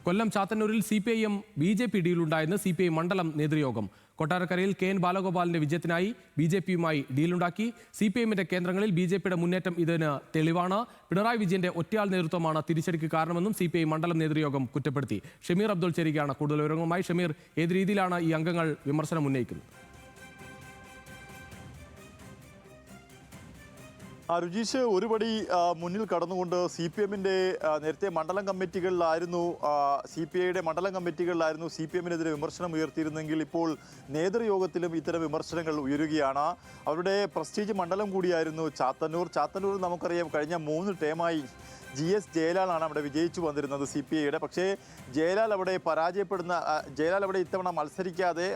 കൊല്ലം ചാത്തന്നൂരിൽ CPIM BJP ഡീലുണ്ടായെന്ന് CPI മണ്ഡലം നേതൃയോഗം. കൊട്ടാരക്കരയിൽ KN ബാലഗോപാലിന്റെ വിജയത്തിനായി BJPയുമായി ഡീലുണ്ടാക്കി. CPIMന്റെ കേന്ദ്രങ്ങളിൽ BJPയുടെ മുന്നേറ്റം ഇതിന് തെളിവാണ്. പിണറായി വിജയന്റെ ഒറ്റയാൾ നേതൃത്വമാണ് തിരിച്ചടിക്ക് കാരണമെന്നും CPI മണ്ഡലം നേതൃയോഗം കുറ്റപ്പെടുത്തി. ഷമീർ അബ്ദുൾ ചേരുകയാണ് കൂടുതൽ വിവരങ്ങളുമായി. ഷമീർ, ഏത് രീതിയിലാണ് ഈ അംഗങ്ങൾ വിമർശനം ഉന്നയിക്കുന്നത്? രുചീഷ് ഒരുപടി മുന്നിൽ കടന്നുകൊണ്ട് CPIMന്റെ നേരത്തെ മണ്ഡലം കമ്മിറ്റികളിലായിരുന്നു CPIയുടെ മണ്ഡലം കമ്മിറ്റികളിലായിരുന്നു CPIMനെതിരെ വിമർശനം ഉയർത്തിയിരുന്നെങ്കിൽ ഇപ്പോൾ നേതൃയോഗത്തിലും ഇത്തരം വിമർശനങ്ങൾ ഉയരുകയാണ്. അവരുടെ പ്രസ്റ്റീജ് മണ്ഡലം കൂടിയായിരുന്നു ചാത്തന്നൂർ നമുക്കറിയാം കഴിഞ്ഞ 3 ടേമായി GS ജയലാലാണ് അവിടെ വിജയിച്ചു വന്നിരുന്നത് CPIയുടെ. പക്ഷേ ജയലാൽ അവിടെ ഇത്തവണ മത്സരിക്കാതെ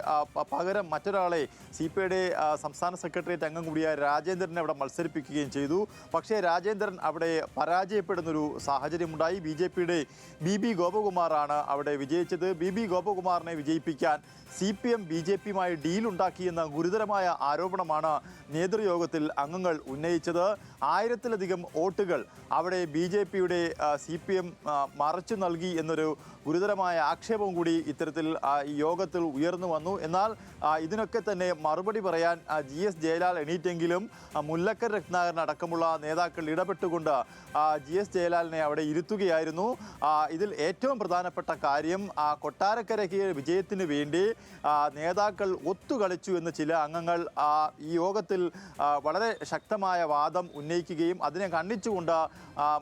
പകരം മറ്റൊരാളെ CPIയുടെ സംസ്ഥാന സെക്രട്ടേറിയറ്റ് അംഗം കൂടിയായ രാജേന്ദ്രനെ അവിടെ മത്സരിപ്പിക്കുകയും ചെയ്തു. പക്ഷേ രാജേന്ദ്രൻ അവിടെ പരാജയപ്പെടുന്നൊരു സാഹചര്യമുണ്ടായി. BJPയുടെ BB ഗോപകുമാറാണ് അവിടെ വിജയിച്ചത്. BB ഗോപകുമാറിനെ വിജയിപ്പിക്കാൻ CPM BJPയുമായി ഡീലുണ്ടാക്കിയെന്ന ഗുരുതരമായ ആരോപണമാണ് നേതൃയോഗത്തിൽ അംഗങ്ങൾ ഉന്നയിച്ചത്. 1000-ലധികം വോട്ടുകൾ അവിടെ BJPയുടെ CPM മറച്ചു നൽകി എന്നൊരു ഗുരുതരമായ ആക്ഷേപം കൂടി ഇത്തരത്തിൽ ഈ യോഗത്തിൽ ഉയർന്നു വന്നു. എന്നാൽ ഇതിനൊക്കെ തന്നെ മറുപടി പറയാൻ GS ജയലാൽ എണീറ്റെങ്കിലും മുല്ലക്കർ രത്നാകരൻ അടക്കമുള്ള നേതാക്കൾ ഇടപെട്ടുകൊണ്ട് GS ജയലാലിനെ അവിടെ ഇരുത്തുകയായിരുന്നു. ഇതിൽ ഏറ്റവും പ്രധാനപ്പെട്ട കാര്യം കൊട്ടാരക്കരയ്ക്ക് വിജയത്തിന് വേണ്ടി നേതാക്കൾ ഒത്തുകളിച്ചു എന്ന് ചില അംഗങ്ങൾ ഈ യോഗത്തിൽ വളരെ ശക്തമായ വാദം ഉന്നയിക്കുകയും അതിനെ ഖണ്ഡിച്ചുകൊണ്ട്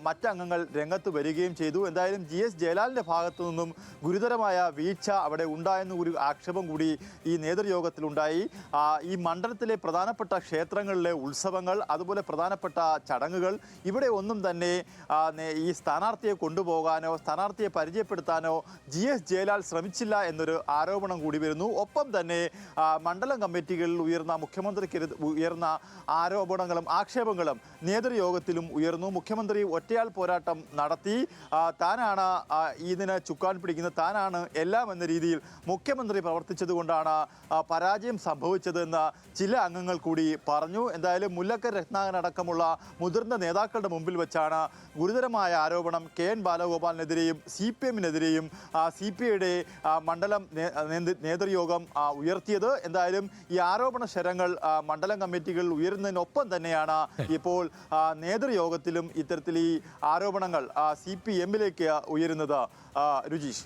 മറ്റംഗങ്ങൾ രംഗത്ത് വരികയും ചെയ്തു. എന്തായാലും GS ജയലാലിൻ്റെ ഭാഗത്തു നിന്നും ഗുരുതരമായ വീഴ്ച അവിടെ ഉണ്ടായെന്ന ഒരു ആക്ഷേപം കൂടി ഈ നേതൃയോഗത്തിലുണ്ടായി. ഈ മണ്ഡലത്തിലെ പ്രധാനപ്പെട്ട ക്ഷേത്രങ്ങളിലെ ഉത്സവങ്ങൾ, അതുപോലെ പ്രധാനപ്പെട്ട ചടങ്ങുകൾ, ഇവിടെ ഒന്നും തന്നെ ഈ സ്ഥാനാർത്ഥിയെ കൊണ്ടുപോകാനോ സ്ഥാനാർത്ഥിയെ പരിചയപ്പെടുത്താനോ GS ജയലാൽ ശ്രമിച്ചില്ല എന്നൊരു ആരോപണം കൂടി വരുന്നു. ഒപ്പം തന്നെ മണ്ഡലം കമ്മിറ്റികളിൽ മുഖ്യമന്ത്രിക്ക് ഉയർന്ന ആരോപണങ്ങളും ആക്ഷേപങ്ങളും നേതൃയോഗത്തിലും ഉയർന്നു. മുഖ്യമന്ത്രി ഒറ്റയാൾ പോരാട്ടം നടത്തി. താനാണ് ഇതിന് ചുക്കാൻ പിടിക്കുന്നത്, താനാണ് എല്ലാം എന്ന രീതിയിൽ മുഖ്യമന്ത്രി പ്രവർത്തിച്ചതുകൊണ്ടാണ് പരാജയം സംഭവിച്ചതെന്ന് ചില അംഗങ്ങൾ കൂടി പറഞ്ഞു. എന്തായാലും മുല്ലക്കർ രത്നാകരൻ അടക്കമുള്ള മുതിർന്ന നേതാക്കളുടെ മുമ്പിൽ വെച്ചാണ് ഗുരുതരമായ ആരോപണം KN ബാലഗോപാലിനെതിരെയും CPMനെതിരെയും CPIയുടെ മണ്ഡലം നേതൃയോഗം ഉയർത്തിയത്. എന്തായാലും ഈ ആരോപണ ശരങ്ങൾ മണ്ഡലം കമ്മിറ്റികളിൽ ഉയരുന്നതിനൊപ്പം തന്നെയാണ് ഇപ്പോൾ നേതൃയോഗത്തിലും ഇത്തരത്തിൽ ഈ ആരോപണങ്ങൾ CPMലേക്ക് ഉയരുന്നത്. രുചീഷ്.